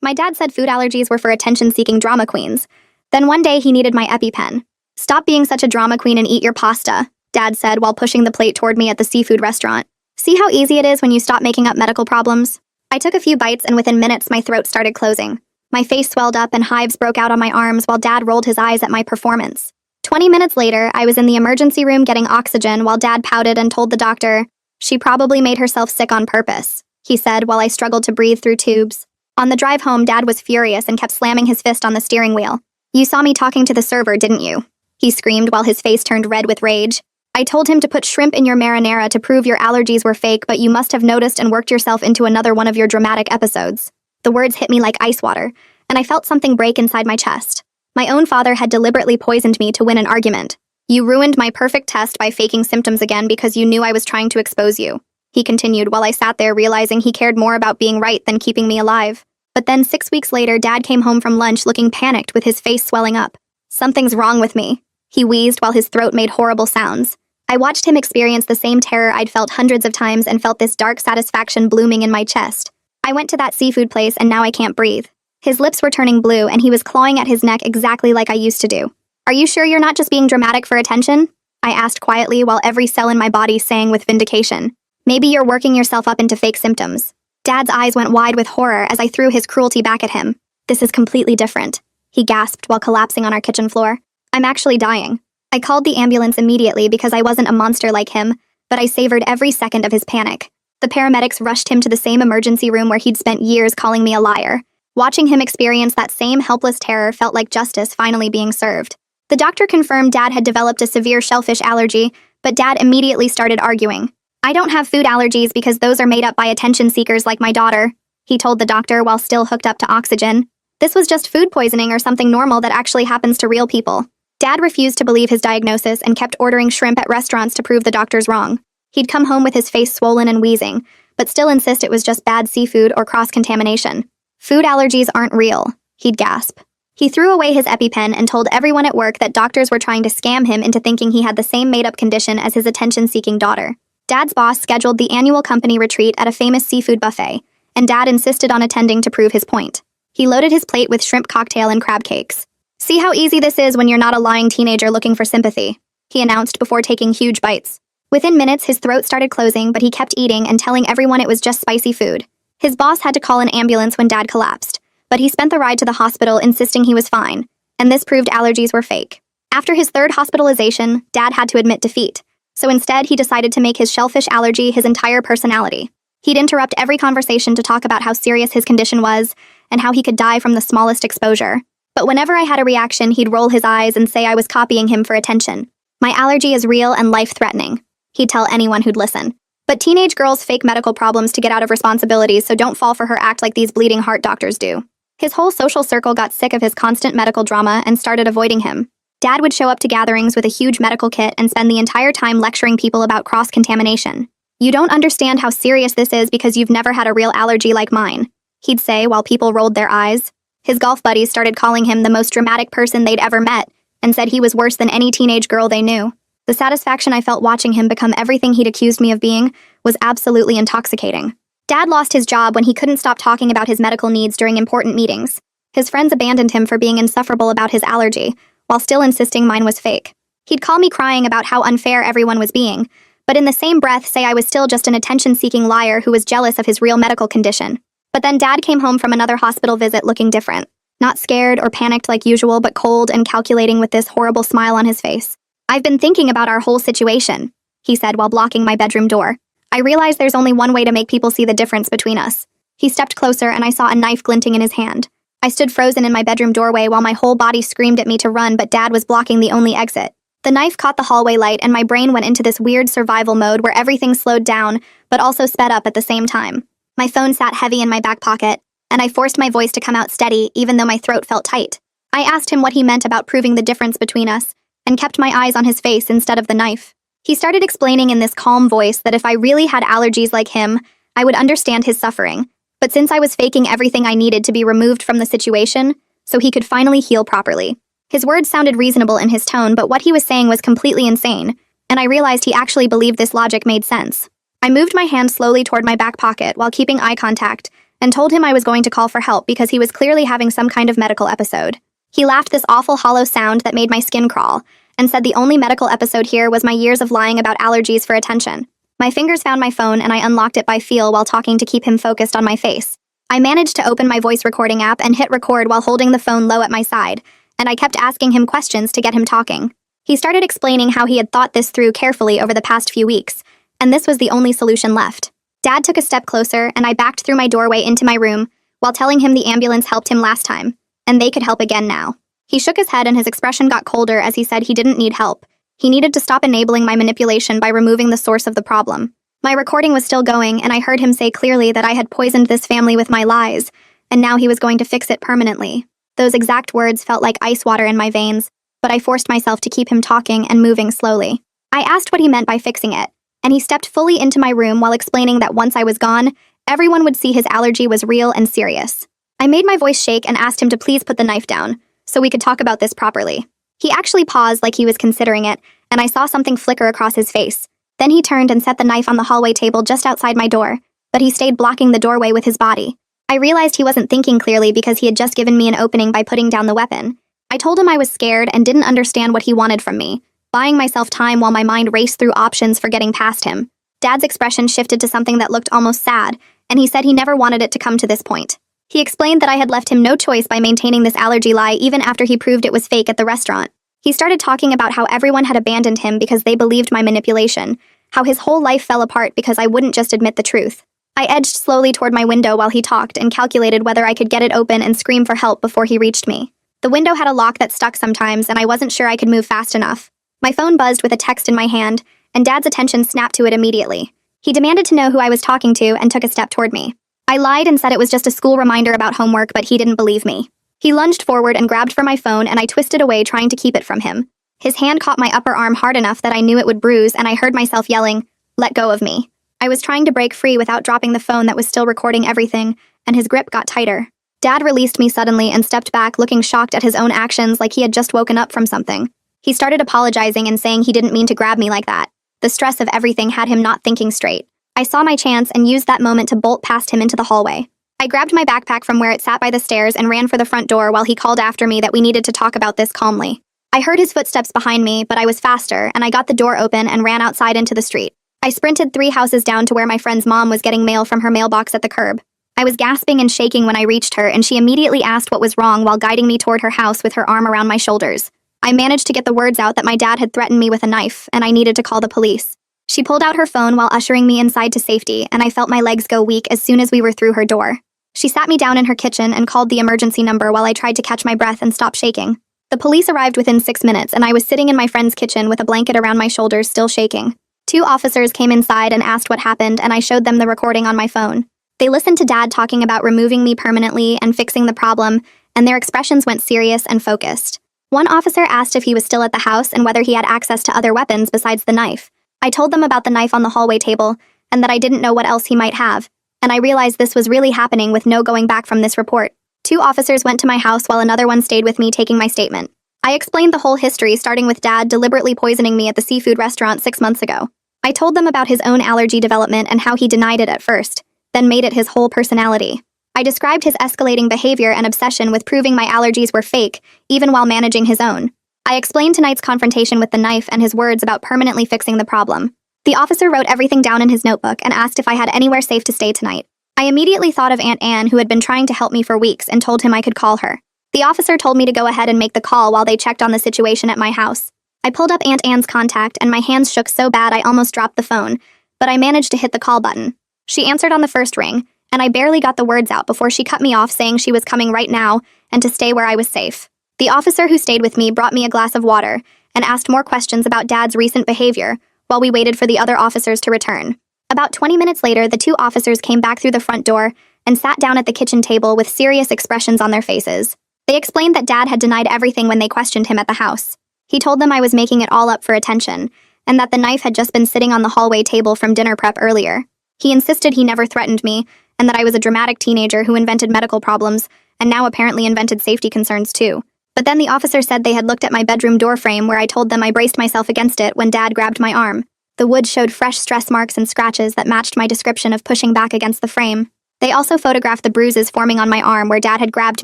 My dad said food allergies were for attention-seeking drama queens. Then one day he needed my EpiPen. "Stop being such a drama queen and eat your pasta," Dad said while pushing the plate toward me at the seafood restaurant. "See how easy it is when you stop making up medical problems?" I took a few bites and within minutes my throat started closing. My face swelled up and hives broke out on my arms while Dad rolled his eyes at my performance. 20 minutes later, I was in the emergency room getting oxygen while Dad pouted and told the doctor, "She probably made herself sick on purpose," he said while I struggled to breathe through tubes. On the drive home, Dad was furious and kept slamming his fist on the steering wheel. "You saw me talking to the server, didn't you?" he screamed while his face turned red with rage. "I told him to put shrimp in your marinara to prove your allergies were fake, but you must have noticed and worked yourself into another one of your dramatic episodes." The words hit me like ice water, and I felt something break inside my chest. My own father had deliberately poisoned me to win an argument. "You ruined my perfect test by faking symptoms again because you knew I was trying to expose you," he continued while I sat there realizing he cared more about being right than keeping me alive. But then 6 weeks later, Dad came home from lunch looking panicked with his face swelling up. "Something's wrong with me," he wheezed while his throat made horrible sounds. I watched him experience the same terror I'd felt hundreds of times and felt this dark satisfaction blooming in my chest. I went to that seafood place and now I can't breathe. His lips were turning blue and he was clawing at his neck exactly like I used to do. "Are you sure you're not just being dramatic for attention?" I asked quietly while every cell in my body sang with vindication. "Maybe you're working yourself up into fake symptoms." Dad's eyes went wide with horror as I threw his cruelty back at him. "This is completely different," he gasped while collapsing on our kitchen floor. "I'm actually dying." I called the ambulance immediately because I wasn't a monster like him, but I savored every second of his panic. The paramedics rushed him to the same emergency room where he'd spent years calling me a liar. Watching him experience that same helpless terror felt like justice finally being served. The doctor confirmed Dad had developed a severe shellfish allergy, but Dad immediately started arguing. "I don't have food allergies because those are made up by attention seekers like my daughter," he told the doctor while still hooked up to oxygen. "This was just food poisoning or something normal that actually happens to real people." Dad refused to believe his diagnosis and kept ordering shrimp at restaurants to prove the doctors wrong. He'd come home with his face swollen and wheezing, but still insist it was just bad seafood or cross-contamination. "Food allergies aren't real," he'd gasp. He threw away his EpiPen and told everyone at work that doctors were trying to scam him into thinking he had the same made-up condition as his attention-seeking daughter. Dad's boss scheduled the annual company retreat at a famous seafood buffet, and Dad insisted on attending to prove his point. He loaded his plate with shrimp cocktail and crab cakes. "See how easy this is when you're not a lying teenager looking for sympathy," he announced before taking huge bites. Within minutes, his throat started closing, but he kept eating and telling everyone it was just spicy food. His boss had to call an ambulance when Dad collapsed, but he spent the ride to the hospital insisting he was fine, and this proved allergies were fake. After his third hospitalization, Dad had to admit defeat, so instead he decided to make his shellfish allergy his entire personality. He'd interrupt every conversation to talk about how serious his condition was and how he could die from the smallest exposure. But whenever I had a reaction, he'd roll his eyes and say I was copying him for attention. "My allergy is real and life-threatening," he'd tell anyone who'd listen. But teenage girls fake medical problems to get out of responsibilities, so don't fall for her act like these bleeding heart doctors do. His whole social circle got sick of his constant medical drama and started avoiding him. Dad would show up to gatherings with a huge medical kit and spend the entire time lecturing people about cross-contamination. "You don't understand how serious this is because you've never had a real allergy like mine," he'd say while people rolled their eyes. His golf buddies started calling him the most dramatic person they'd ever met and said he was worse than any teenage girl they knew. The satisfaction I felt watching him become everything he'd accused me of being was absolutely intoxicating. Dad lost his job when he couldn't stop talking about his medical needs during important meetings. His friends abandoned him for being insufferable about his allergy, while still insisting mine was fake. He'd call me crying about how unfair everyone was being, but in the same breath say I was still just an attention-seeking liar who was jealous of his real medical condition. But then Dad came home from another hospital visit looking different. Not scared or panicked like usual, but cold and calculating with this horrible smile on his face. "I've been thinking about our whole situation," he said while blocking my bedroom door. "I realize there's only one way to make people see the difference between us." He stepped closer and I saw a knife glinting in his hand. I stood frozen in my bedroom doorway while my whole body screamed at me to run, but Dad was blocking the only exit. The knife caught the hallway light and my brain went into this weird survival mode where everything slowed down, but also sped up at the same time. My phone sat heavy in my back pocket, and I forced my voice to come out steady even though my throat felt tight. I asked him what he meant about proving the difference between us, and kept my eyes on his face instead of the knife. He started explaining in this calm voice that if I really had allergies like him, I would understand his suffering. But since I was faking everything I needed to be removed from the situation, so he could finally heal properly. His words sounded reasonable in his tone, but what he was saying was completely insane, and I realized he actually believed this logic made sense. I moved my hand slowly toward my back pocket while keeping eye contact, and told him I was going to call for help because he was clearly having some kind of medical episode. He laughed this awful hollow sound that made my skin crawl, and said the only medical episode here was my years of lying about allergies for attention. My fingers found my phone and I unlocked it by feel while talking to keep him focused on my face. I managed to open my voice recording app and hit record while holding the phone low at my side, and I kept asking him questions to get him talking. He started explaining how he had thought this through carefully over the past few weeks, and this was the only solution left. Dad took a step closer and I backed through my doorway into my room while telling him the ambulance helped him last time, and they could help again now. He shook his head and his expression got colder as he said he didn't need help. He needed to stop enabling my manipulation by removing the source of the problem. My recording was still going, and I heard him say clearly that I had poisoned this family with my lies, and now he was going to fix it permanently. Those exact words felt like ice water in my veins, but I forced myself to keep him talking and moving slowly. I asked what he meant by fixing it, and he stepped fully into my room while explaining that once I was gone, everyone would see his allergy was real and serious. I made my voice shake and asked him to please put the knife down, so we could talk about this properly. He actually paused like he was considering it, and I saw something flicker across his face. Then he turned and set the knife on the hallway table just outside my door, but he stayed blocking the doorway with his body. I realized he wasn't thinking clearly because he had just given me an opening by putting down the weapon. I told him I was scared and didn't understand what he wanted from me, buying myself time while my mind raced through options for getting past him. Dad's expression shifted to something that looked almost sad, and he said he never wanted it to come to this point. He explained that I had left him no choice by maintaining this allergy lie even after he proved it was fake at the restaurant. He started talking about how everyone had abandoned him because they believed my manipulation, how his whole life fell apart because I wouldn't just admit the truth. I edged slowly toward my window while he talked and calculated whether I could get it open and scream for help before he reached me. The window had a lock that stuck sometimes, and I wasn't sure I could move fast enough. My phone buzzed with a text in my hand, and Dad's attention snapped to it immediately. He demanded to know who I was talking to and took a step toward me. I lied and said it was just a school reminder about homework, but he didn't believe me. He lunged forward and grabbed for my phone, and I twisted away trying to keep it from him. His hand caught my upper arm hard enough that I knew it would bruise, and I heard myself yelling, "Let go of me." I was trying to break free without dropping the phone that was still recording everything, and his grip got tighter. Dad released me suddenly and stepped back, looking shocked at his own actions like he had just woken up from something. He started apologizing and saying he didn't mean to grab me like that. The stress of everything had him not thinking straight. I saw my chance and used that moment to bolt past him into the hallway. I grabbed my backpack from where it sat by the stairs and ran for the front door while he called after me that we needed to talk about this calmly. I heard his footsteps behind me, but I was faster, and I got the door open and ran outside into the street. I sprinted 3 houses down to where my friend's mom was getting mail from her mailbox at the curb. I was gasping and shaking when I reached her, and she immediately asked what was wrong while guiding me toward her house with her arm around my shoulders. I managed to get the words out that my dad had threatened me with a knife, and I needed to call the police. She pulled out her phone while ushering me inside to safety, and I felt my legs go weak as soon as we were through her door. She sat me down in her kitchen and called the emergency number while I tried to catch my breath and stop shaking. The police arrived within 6 minutes, and I was sitting in my friend's kitchen with a blanket around my shoulders, still shaking. 2 officers came inside and asked what happened, and I showed them the recording on my phone. They listened to Dad talking about removing me permanently and fixing the problem, and their expressions went serious and focused. One officer asked if he was still at the house and whether he had access to other weapons besides the knife. I told them about the knife on the hallway table, and that I didn't know what else he might have, and I realized this was really happening with no going back from this report. 2 officers went to my house while another one stayed with me taking my statement. I explained the whole history, starting with Dad deliberately poisoning me at the seafood restaurant 6 months ago. I told them about his own allergy development and how he denied it at first, then made it his whole personality. I described his escalating behavior and obsession with proving my allergies were fake, even while managing his own. I explained tonight's confrontation with the knife and his words about permanently fixing the problem. The officer wrote everything down in his notebook and asked if I had anywhere safe to stay tonight. I immediately thought of Aunt Anne, who had been trying to help me for weeks, and told him I could call her. The officer told me to go ahead and make the call while they checked on the situation at my house. I pulled up Aunt Anne's contact, and my hands shook so bad I almost dropped the phone, but I managed to hit the call button. She answered on the first ring, and I barely got the words out before she cut me off, saying she was coming right now and to stay where I was safe. The officer who stayed with me brought me a glass of water and asked more questions about Dad's recent behavior while we waited for the other officers to return. About 20 minutes later, the 2 officers came back through the front door and sat down at the kitchen table with serious expressions on their faces. They explained that Dad had denied everything when they questioned him at the house. He told them I was making it all up for attention, and that the knife had just been sitting on the hallway table from dinner prep earlier. He insisted he never threatened me, and that I was a dramatic teenager who invented medical problems, and now apparently invented safety concerns too. But then the officer said they had looked at my bedroom door frame where I told them I braced myself against it when Dad grabbed my arm. The wood showed fresh stress marks and scratches that matched my description of pushing back against the frame. They also photographed the bruises forming on my arm where Dad had grabbed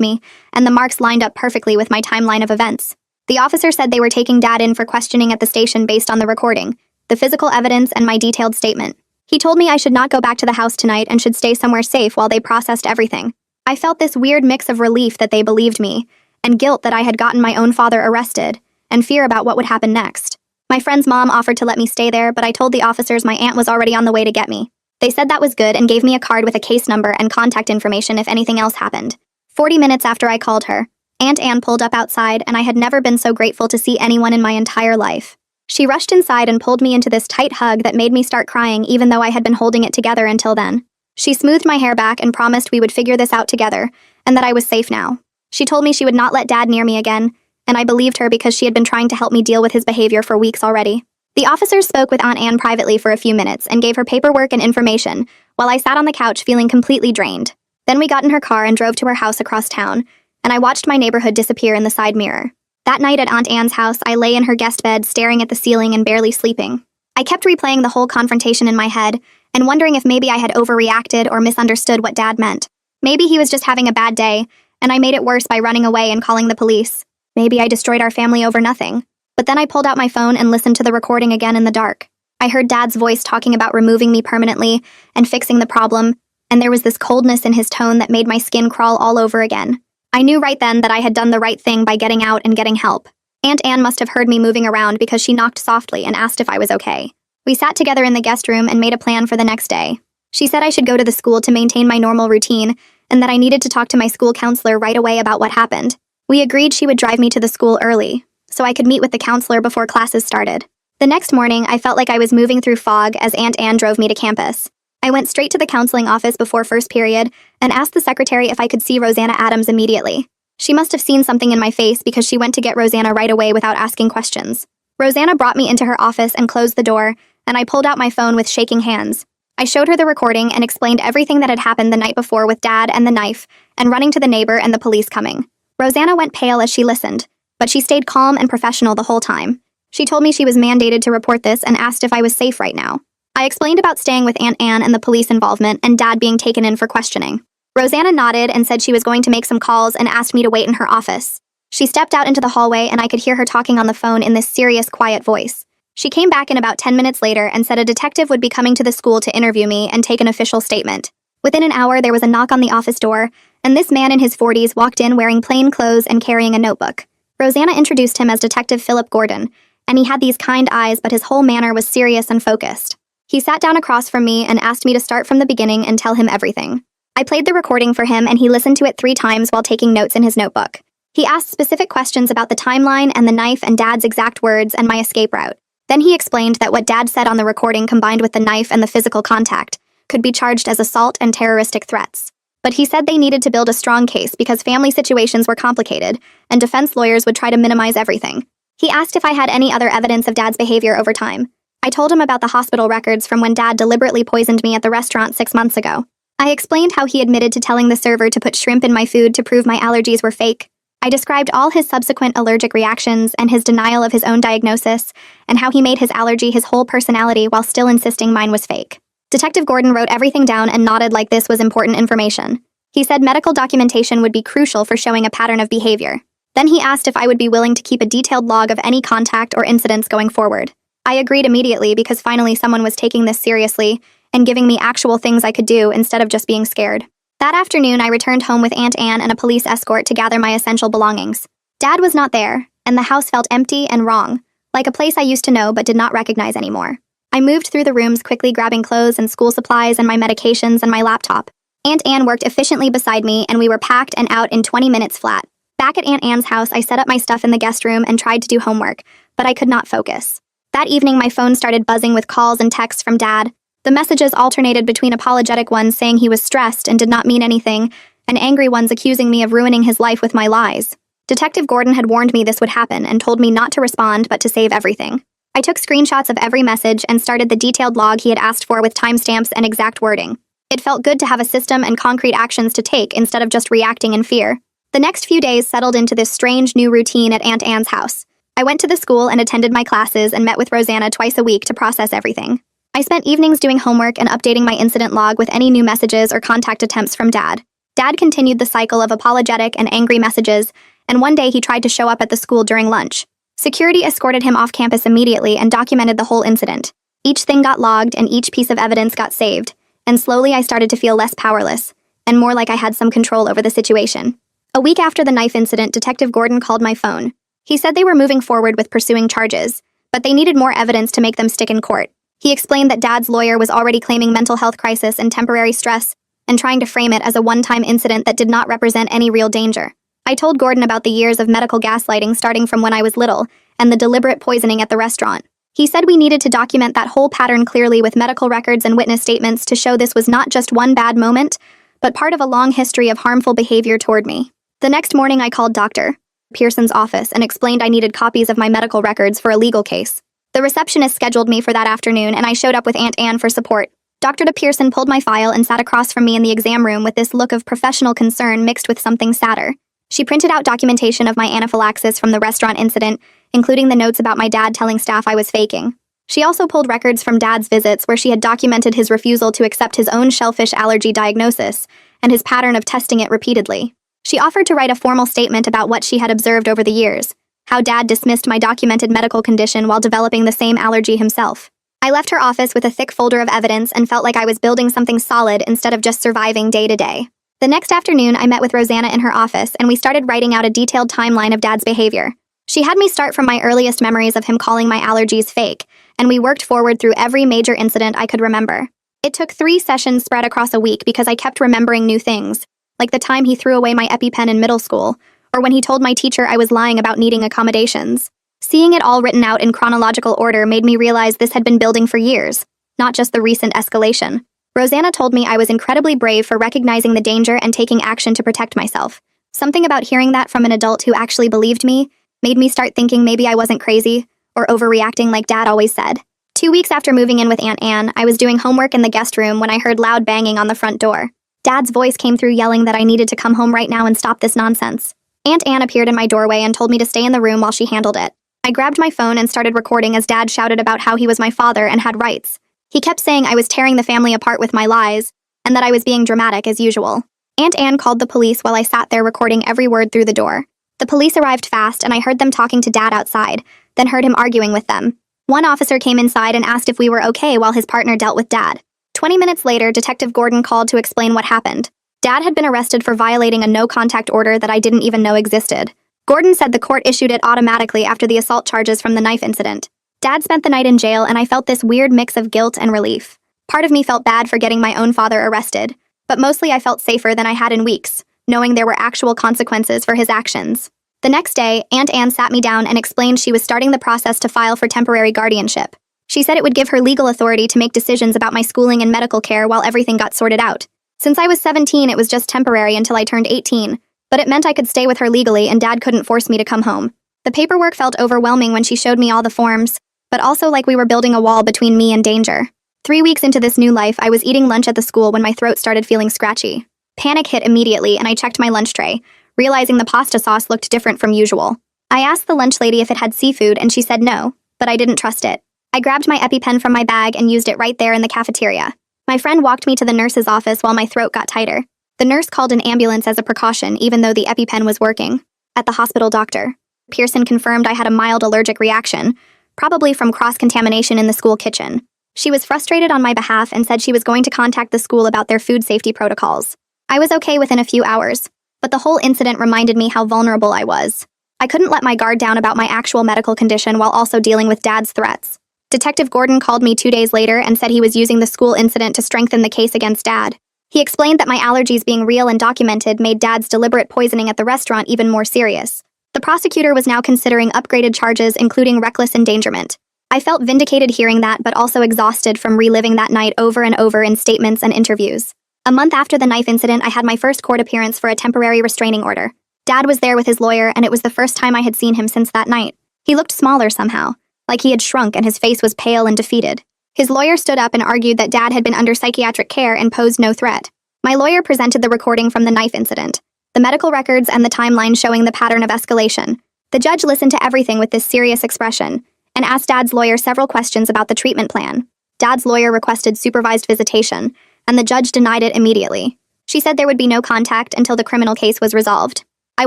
me, and the marks lined up perfectly with my timeline of events. The officer said they were taking Dad in for questioning at the station based on the recording, the physical evidence, and my detailed statement. He told me I should not go back to the house tonight and should stay somewhere safe while they processed everything. I felt this weird mix of relief that they believed me, and guilt that I had gotten my own father arrested, and fear about what would happen next. My friend's mom offered to let me stay there, but I told the officers my aunt was already on the way to get me. They said that was good and gave me a card with a case number and contact information if anything else happened. 40 minutes after I called her, Aunt Anne pulled up outside, and I had never been so grateful to see anyone in my entire life. She rushed inside and pulled me into this tight hug that made me start crying even though I had been holding it together until then. She smoothed my hair back and promised we would figure this out together, and that I was safe now. She told me she would not let Dad near me again, and I believed her because she had been trying to help me deal with his behavior for weeks already. The officers spoke with Aunt Anne privately for a few minutes and gave her paperwork and information, while I sat on the couch feeling completely drained. Then we got in her car and drove to her house across town, and I watched my neighborhood disappear in the side mirror. That night at Aunt Anne's house, I lay in her guest bed staring at the ceiling and barely sleeping. I kept replaying the whole confrontation in my head, and wondering if maybe I had overreacted or misunderstood what Dad meant. Maybe he was just having a bad day, and I made it worse by running away and calling the police. Maybe I destroyed our family over nothing. But then I pulled out my phone and listened to the recording again in the dark. I heard Dad's voice talking about removing me permanently and fixing the problem, and there was this coldness in his tone that made my skin crawl all over again. I knew right then that I had done the right thing by getting out and getting help. Aunt Anne must have heard me moving around because she knocked softly and asked if I was okay. We sat together in the guest room and made a plan for the next day. She said I should go to the school to maintain my normal routine, and that I needed to talk to my school counselor right away about what happened. We agreed she would drive me to the school early, so I could meet with the counselor before classes started. The next morning, I felt like I was moving through fog as Aunt Anne drove me to campus. I went straight to the counseling office before first period and asked the secretary if I could see Rosanna Adams immediately. She must have seen something in my face because she went to get Rosanna right away without asking questions. Rosanna brought me into her office and closed the door, and I pulled out my phone with shaking hands. I showed her the recording and explained everything that had happened the night before with Dad and the knife, and running to the neighbor and the police coming. Rosanna went pale as she listened, but she stayed calm and professional the whole time. She told me she was mandated to report this and asked if I was safe right now. I explained about staying with Aunt Anne and the police involvement and Dad being taken in for questioning. Rosanna nodded and said she was going to make some calls and asked me to wait in her office. She stepped out into the hallway and I could hear her talking on the phone in this serious, quiet voice. She came back in about 10 minutes later and said a detective would be coming to the school to interview me and take an official statement. Within an hour, there was a knock on the office door, and this man in his 40s walked in wearing plain clothes and carrying a notebook. Rosanna introduced him as Detective Philip Gordon, and he had these kind eyes, but his whole manner was serious and focused. He sat down across from me and asked me to start from the beginning and tell him everything. I played the recording for him, and he listened to it 3 times while taking notes in his notebook. He asked specific questions about the timeline and the knife and Dad's exact words and my escape route. Then he explained that what Dad said on the recording combined with the knife and the physical contact could be charged as assault and terroristic threats. But he said they needed to build a strong case because family situations were complicated, and defense lawyers would try to minimize everything. He asked if I had any other evidence of Dad's behavior over time. I told him about the hospital records from when Dad deliberately poisoned me at the restaurant 6 months ago. I explained how he admitted to telling the server to put shrimp in my food to prove my allergies were fake. I described all his subsequent allergic reactions and his denial of his own diagnosis, and how he made his allergy his whole personality while still insisting mine was fake. Detective Gordon wrote everything down and nodded like this was important information. He said medical documentation would be crucial for showing a pattern of behavior. Then he asked if I would be willing to keep a detailed log of any contact or incidents going forward. I agreed immediately because finally someone was taking this seriously and giving me actual things I could do instead of just being scared. That afternoon, I returned home with Aunt Anne and a police escort to gather my essential belongings. Dad was not there, and the house felt empty and wrong, like a place I used to know but did not recognize anymore. I moved through the rooms quickly grabbing clothes and school supplies and my medications and my laptop. Aunt Anne worked efficiently beside me and we were packed and out in 20 minutes flat. Back at Aunt Anne's house, I set up my stuff in the guest room and tried to do homework, but I could not focus. That evening, my phone started buzzing with calls and texts from Dad. The messages alternated between apologetic ones saying he was stressed and did not mean anything, and angry ones accusing me of ruining his life with my lies. Detective Gordon had warned me this would happen and told me not to respond but to save everything. I took screenshots of every message and started the detailed log he had asked for with timestamps and exact wording. It felt good to have a system and concrete actions to take instead of just reacting in fear. The next few days settled into this strange new routine at Aunt Anne's house. I went to the school and attended my classes and met with Rosanna twice a week to process everything. I spent evenings doing homework and updating my incident log with any new messages or contact attempts from Dad. Dad continued the cycle of apologetic and angry messages, and one day he tried to show up at the school during lunch. Security escorted him off campus immediately and documented the whole incident. Each thing got logged and each piece of evidence got saved, and slowly I started to feel less powerless, and more like I had some control over the situation. A week after the knife incident, Detective Gordon called my phone. He said they were moving forward with pursuing charges, but they needed more evidence to make them stick in court. He explained that Dad's lawyer was already claiming mental health crisis and temporary stress, and trying to frame it as a one-time incident that did not represent any real danger. I told Gordon about the years of medical gaslighting starting from when I was little, and the deliberate poisoning at the restaurant. He said we needed to document that whole pattern clearly with medical records and witness statements to show this was not just one bad moment, but part of a long history of harmful behavior toward me. The next morning I called Dr. Pearson's office and explained I needed copies of my medical records for a legal case. The receptionist scheduled me for that afternoon, and I showed up with Aunt Anne for support. Dr. Pearson pulled my file and sat across from me in the exam room with this look of professional concern mixed with something sadder. She printed out documentation of my anaphylaxis from the restaurant incident, including the notes about my dad telling staff I was faking. She also pulled records from Dad's visits where she had documented his refusal to accept his own shellfish allergy diagnosis and his pattern of testing it repeatedly. She offered to write a formal statement about what she had observed over the years, how Dad dismissed my documented medical condition while developing the same allergy himself. I left her office with a thick folder of evidence and felt like I was building something solid instead of just surviving day to day. The next afternoon, I met with Rosanna in her office and we started writing out a detailed timeline of Dad's behavior. She had me start from my earliest memories of him calling my allergies fake, and we worked forward through every major incident I could remember. It took 3 sessions spread across a week because I kept remembering new things, like the time he threw away my EpiPen in middle school, or when he told my teacher I was lying about needing accommodations. Seeing it all written out in chronological order made me realize this had been building for years, not just the recent escalation. Rosanna told me I was incredibly brave for recognizing the danger and taking action to protect myself. Something about hearing that from an adult who actually believed me made me start thinking maybe I wasn't crazy or overreacting like Dad always said. 2 weeks after moving in with Aunt Anne, I was doing homework in the guest room when I heard loud banging on the front door. Dad's voice came through yelling that I needed to come home right now and stop this nonsense. Aunt Anne appeared in my doorway and told me to stay in the room while she handled it. I grabbed my phone and started recording as Dad shouted about how he was my father and had rights. He kept saying I was tearing the family apart with my lies, and that I was being dramatic as usual. Aunt Anne called the police while I sat there recording every word through the door. The police arrived fast and I heard them talking to Dad outside, then heard him arguing with them. One officer came inside and asked if we were okay while his partner dealt with Dad. 20 minutes later, Detective Gordon called to explain what happened. Dad had been arrested for violating a no-contact order that I didn't even know existed. Gordon said the court issued it automatically after the assault charges from the knife incident. Dad spent the night in jail and I felt this weird mix of guilt and relief. Part of me felt bad for getting my own father arrested, but mostly I felt safer than I had in weeks, knowing there were actual consequences for his actions. The next day, Aunt Anne sat me down and explained she was starting the process to file for temporary guardianship. She said it would give her legal authority to make decisions about my schooling and medical care while everything got sorted out. Since I was 17, it was just temporary until I turned 18, but it meant I could stay with her legally and Dad couldn't force me to come home. The paperwork felt overwhelming when she showed me all the forms, but also like we were building a wall between me and danger. 3 weeks into this new life, I was eating lunch at the school when my throat started feeling scratchy. Panic hit immediately and I checked my lunch tray, realizing the pasta sauce looked different from usual. I asked the lunch lady if it had seafood and she said no, but I didn't trust it. I grabbed my EpiPen from my bag and used it right there in the cafeteria. My friend walked me to the nurse's office while my throat got tighter. The nurse called an ambulance as a precaution even though the EpiPen was working. At the hospital, Dr. Pearson confirmed I had a mild allergic reaction, probably from cross-contamination in the school kitchen. She was frustrated on my behalf and said she was going to contact the school about their food safety protocols. I was okay within a few hours, but the whole incident reminded me how vulnerable I was. I couldn't let my guard down about my actual medical condition while also dealing with Dad's threats. Detective Gordon called me 2 days later and said he was using the school incident to strengthen the case against Dad. He explained that my allergies being real and documented made Dad's deliberate poisoning at the restaurant even more serious. The prosecutor was now considering upgraded charges, including reckless endangerment. I felt vindicated hearing that, but also exhausted from reliving that night over and over in statements and interviews. A month after the knife incident, I had my first court appearance for a temporary restraining order. Dad was there with his lawyer, and it was the first time I had seen him since that night. He looked smaller somehow, like he had shrunk and his face was pale and defeated. His lawyer stood up and argued that Dad had been under psychiatric care and posed no threat. My lawyer presented the recording from the knife incident, the medical records and the timeline showing the pattern of escalation. The judge listened to everything with this serious expression and asked Dad's lawyer several questions about the treatment plan. Dad's lawyer requested supervised visitation, and the judge denied it immediately. She said there would be no contact until the criminal case was resolved. I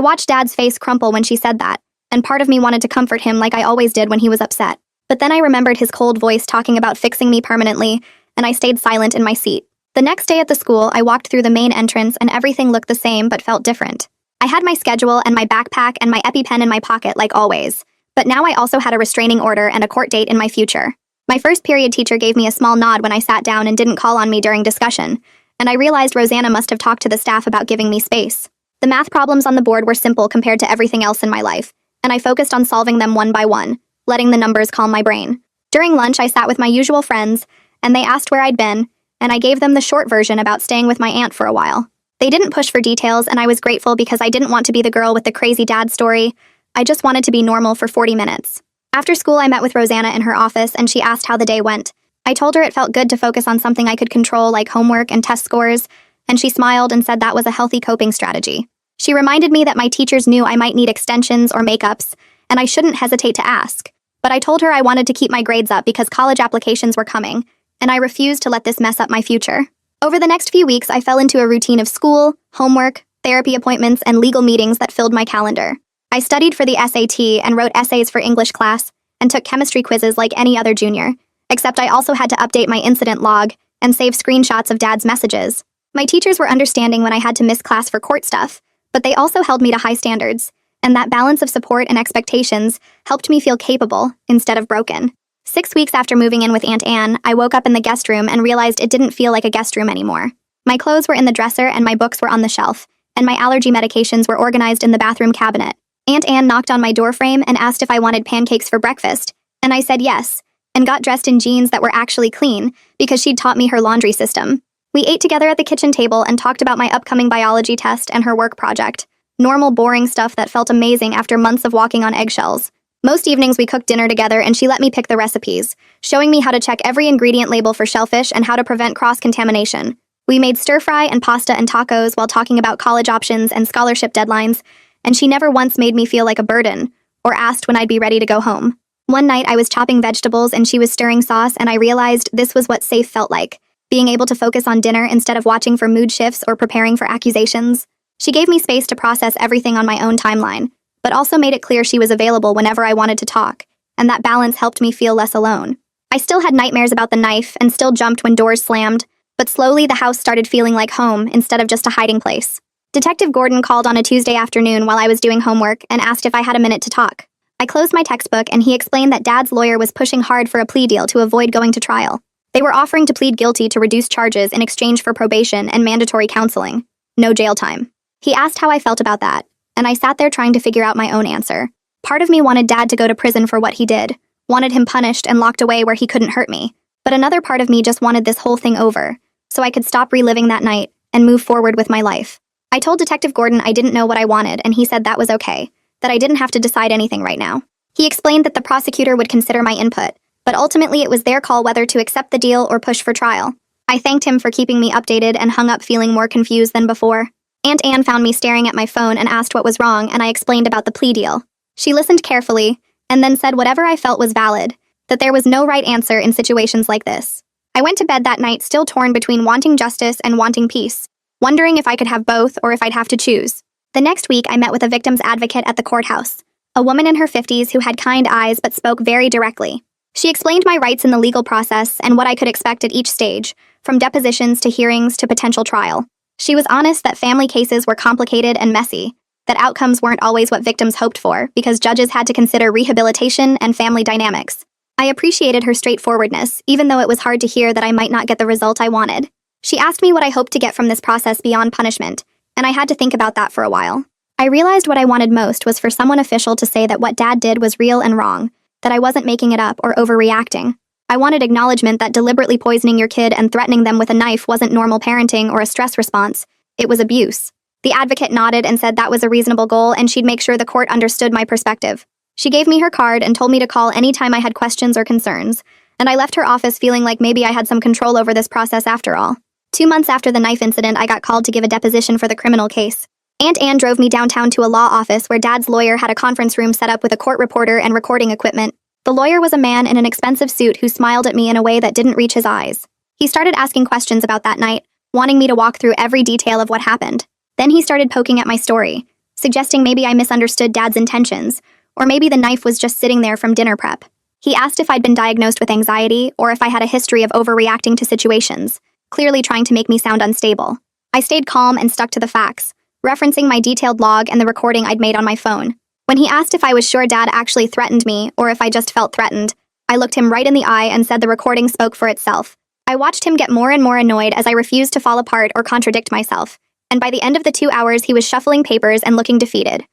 watched Dad's face crumple when she said that, and part of me wanted to comfort him like I always did when he was upset. But then I remembered his cold voice talking about fixing me permanently, and I stayed silent in my seat. The next day at the school, I walked through the main entrance and everything looked the same but felt different. I had my schedule and my backpack and my EpiPen in my pocket like always, but now I also had a restraining order and a court date in my future. My first period teacher gave me a small nod when I sat down and didn't call on me during discussion, and I realized Rosanna must have talked to the staff about giving me space. The math problems on the board were simple compared to everything else in my life, and I focused on solving them one by one, letting the numbers calm my brain. During lunch, I sat with my usual friends, and they asked where I'd been, and I gave them the short version about staying with my aunt for a while. They didn't push for details, and I was grateful because I didn't want to be the girl with the crazy dad story. I just wanted to be normal for 40 minutes. After school, I met with Rosanna in her office, and she asked how the day went. I told her it felt good to focus on something I could control, like homework and test scores, and she smiled and said that was a healthy coping strategy. She reminded me that my teachers knew I might need extensions or makeups, and I shouldn't hesitate to ask. But I told her I wanted to keep my grades up because college applications were coming, and I refused to let this mess up my future. Over the next few weeks, I fell into a routine of school, homework, therapy appointments, and legal meetings that filled my calendar. I studied for the SAT and wrote essays for English class, and took chemistry quizzes like any other junior, except I also had to update my incident log and save screenshots of Dad's messages. My teachers were understanding when I had to miss class for court stuff, but they also held me to high standards, and that balance of support and expectations helped me feel capable instead of broken. 6 weeks after moving in with Aunt Anne, I woke up in the guest room and realized it didn't feel like a guest room anymore. My clothes were in the dresser and my books were on the shelf, and my allergy medications were organized in the bathroom cabinet. Aunt Anne knocked on my doorframe and asked if I wanted pancakes for breakfast, and I said yes, and got dressed in jeans that were actually clean because she'd taught me her laundry system. We ate together at the kitchen table and talked about my upcoming biology test and her work project. Normal, boring stuff that felt amazing after months of walking on eggshells. Most evenings we cooked dinner together and she let me pick the recipes, showing me how to check every ingredient label for shellfish and how to prevent cross-contamination. We made stir-fry and pasta and tacos while talking about college options and scholarship deadlines, and she never once made me feel like a burden or asked when I'd be ready to go home. One night I was chopping vegetables and she was stirring sauce, and I realized this was what safe felt like, being able to focus on dinner instead of watching for mood shifts or preparing for accusations. She gave me space to process everything on my own timeline, but also made it clear she was available whenever I wanted to talk, and that balance helped me feel less alone. I still had nightmares about the knife and still jumped when doors slammed, but slowly the house started feeling like home instead of just a hiding place. Detective Gordon called on a Tuesday afternoon while I was doing homework and asked if I had a minute to talk. I closed my textbook and he explained that Dad's lawyer was pushing hard for a plea deal to avoid going to trial. They were offering to plead guilty to reduce charges in exchange for probation and mandatory counseling. No jail time. He asked how I felt about that, and I sat there trying to figure out my own answer. Part of me wanted Dad to go to prison for what he did, wanted him punished and locked away where he couldn't hurt me, but another part of me just wanted this whole thing over, so I could stop reliving that night and move forward with my life. I told Detective Gordon I didn't know what I wanted, and he said that was okay, that I didn't have to decide anything right now. He explained that the prosecutor would consider my input, but ultimately it was their call whether to accept the deal or push for trial. I thanked him for keeping me updated and hung up feeling more confused than before. Aunt Anne found me staring at my phone and asked what was wrong, and I explained about the plea deal. She listened carefully, and then said whatever I felt was valid, that there was no right answer in situations like this. I went to bed that night still torn between wanting justice and wanting peace, wondering if I could have both or if I'd have to choose. The next week, I met with a victim's advocate at the courthouse, a woman in her 50s who had kind eyes but spoke very directly. She explained my rights in the legal process and what I could expect at each stage, from depositions to hearings to potential trial. She was honest that family cases were complicated and messy, that outcomes weren't always what victims hoped for because judges had to consider rehabilitation and family dynamics. I appreciated her straightforwardness, even though it was hard to hear that I might not get the result I wanted. She asked me what I hoped to get from this process beyond punishment, and I had to think about that for a while. I realized what I wanted most was for someone official to say that what Dad did was real and wrong, that I wasn't making it up or overreacting. I wanted acknowledgement that deliberately poisoning your kid and threatening them with a knife wasn't normal parenting or a stress response. It was abuse. The advocate nodded and said that was a reasonable goal and she'd make sure the court understood my perspective. She gave me her card and told me to call anytime I had questions or concerns, and I left her office feeling like maybe I had some control over this process after all. 2 months after the knife incident, I got called to give a deposition for the criminal case. Aunt Anne drove me downtown to a law office where Dad's lawyer had a conference room set up with a court reporter and recording equipment. The lawyer was a man in an expensive suit who smiled at me in a way that didn't reach his eyes. He started asking questions about that night, wanting me to walk through every detail of what happened. Then he started poking at my story, suggesting maybe I misunderstood Dad's intentions, or maybe the knife was just sitting there from dinner prep. He asked if I'd been diagnosed with anxiety or if I had a history of overreacting to situations, clearly trying to make me sound unstable. I stayed calm and stuck to the facts, referencing my detailed log and the recording I'd made on my phone. When he asked if I was sure Dad actually threatened me or if I just felt threatened, I looked him right in the eye and said the recording spoke for itself. I watched him get more and more annoyed as I refused to fall apart or contradict myself, and by the end of the 2 hours he was shuffling papers and looking defeated.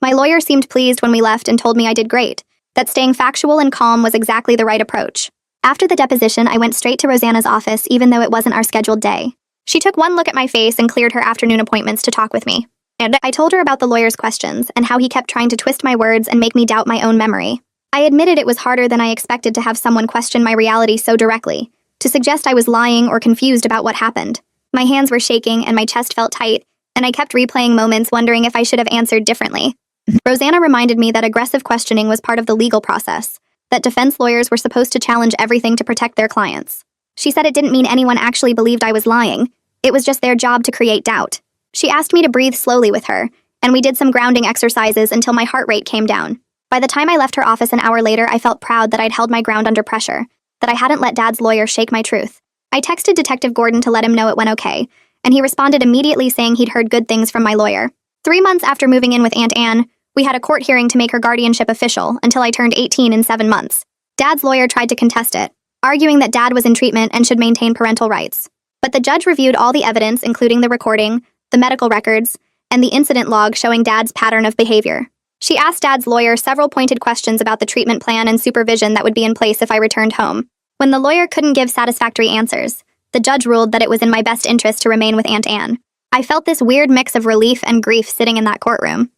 My lawyer seemed pleased when we left and told me I did great, that staying factual and calm was exactly the right approach. After the deposition, I went straight to Rosanna's office even though it wasn't our scheduled day. She took one look at my face and cleared her afternoon appointments to talk with me. And I told her about the lawyer's questions and how he kept trying to twist my words and make me doubt my own memory. I admitted it was harder than I expected to have someone question my reality so directly, to suggest I was lying or confused about what happened. My hands were shaking and my chest felt tight, and I kept replaying moments wondering if I should have answered differently. Rosanna reminded me that aggressive questioning was part of the legal process, that defense lawyers were supposed to challenge everything to protect their clients. She said it didn't mean anyone actually believed I was lying. It was just their job to create doubt. She asked me to breathe slowly with her, and we did some grounding exercises until my heart rate came down. By the time I left her office an hour later, I felt proud that I'd held my ground under pressure, that I hadn't let Dad's lawyer shake my truth. I texted Detective Gordon to let him know it went okay, and he responded immediately saying he'd heard good things from my lawyer. 3 months after moving in with Aunt Anne, we had a court hearing to make her guardianship official until I turned 18 in 7 months. Dad's lawyer tried to contest it, arguing that Dad was in treatment and should maintain parental rights. But the judge reviewed all the evidence, including the recording, the medical records, and the incident log showing Dad's pattern of behavior. She asked Dad's lawyer several pointed questions about the treatment plan and supervision that would be in place if I returned home. When the lawyer couldn't give satisfactory answers, the judge ruled that it was in my best interest to remain with Aunt Anne. I felt this weird mix of relief and grief sitting in that courtroom.